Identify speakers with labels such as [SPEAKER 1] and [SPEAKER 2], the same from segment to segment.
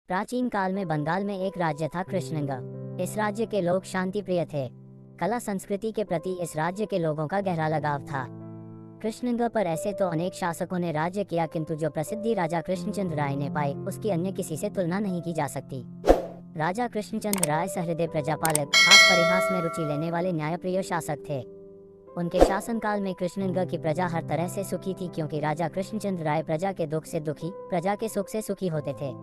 [SPEAKER 1] प्राचीन काल में बंगाल में एक राज्य था कृष्णनगर। इस राज्य के लोग शांति प्रिय थे। कला संस्कृति के प्रति इस राज्य के लोगों का गहरा लगाव था। कृष्णनगर पर ऐसे तो अनेक शासकों ने राज्य किया, किंतु जो प्रसिद्धि राजा कृष्णचंद्र राय ने पाई उसकी अन्य किसी से तुलना नहीं की जा सकती। राजा कृष्णचंद्र राय सहृदय प्रजापालक, हास परिहास में रुचि लेने वाले न्यायप्रिय शासक थे। उनके शासनकाल में कृष्णनगर की प्रजा हर तरह से सुखी थी, क्योंकि राजा कृष्णचंद्र राय प्रजा के दुख से दुखी, प्रजा के सुख से सुखी होते थे।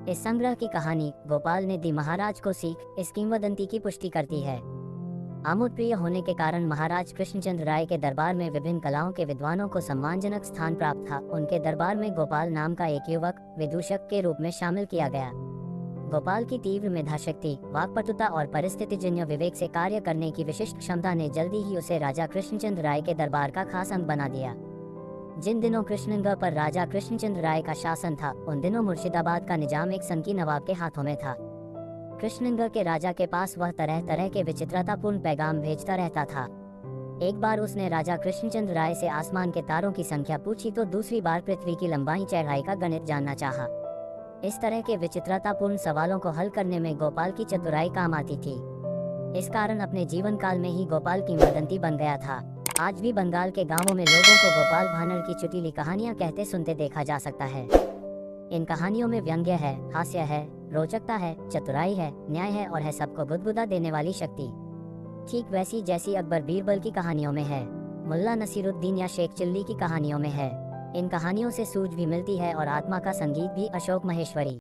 [SPEAKER 1] इस संग्रह की कहानी गोपाल ने दी महाराज को सीख इस किंवदंती की पुष्टि करती है। आमोद प्रिय होने के कारण महाराज कृष्णचंद्र राय के दरबार में विभिन्न कलाओं के विद्वानों को सम्मानजनक स्थान प्राप्त था। उनके दरबार में गोपाल नाम का एक युवक विदूषक के रूप में शामिल किया गया। गोपाल की तीव्र मेधाशक्ति, वाक्पटुता और परिस्थितिजन्य विवेक से कार्य करने की विशिष्ट क्षमता ने जल्दी ही उसे राजा कृष्णचंद्र राय के दरबार का खास अंग बना दिया। जिन दिनों कृष्णनगर पर राजा कृष्णचंद्र राय का शासन था, उन दिनों मुर्शिदाबाद का निजाम एक संकी नवाब के हाथों में था। कृष्णनगर के राजा के पास वह तरह तरह के विचित्रतापूर्ण पैगाम भेजता रहता था। एक बार उसने राजा कृष्णचंद्र राय से आसमान के तारों की संख्या पूछी, तो दूसरी बार पृथ्वी की लंबाई चौड़ाई का गणित जानना चाहा। इस तरह के विचित्रतापूर्ण सवालों को हल करने में गोपाल की चतुराई काम आती थी। इस कारण अपने जीवन काल में ही गोपाल किंवदंती बन गया था। आज भी बंगाल के गांवों में लोगों को गोपाल भानर की चुटीली कहानियां कहते सुनते देखा जा सकता है। इन कहानियों में व्यंग्य है, हास्य है, रोचकता है, चतुराई है, न्याय है और है सबको बुदबुदा देने वाली शक्ति। ठीक वैसी जैसी अकबर बीरबल की कहानियों में है, मुल्ला नसीरुद्दीन या शेख चिल्ली की कहानियों में है। इन कहानियों से सूझ भी मिलती है और आत्मा का संगीत भी। अशोक महेश्वरी।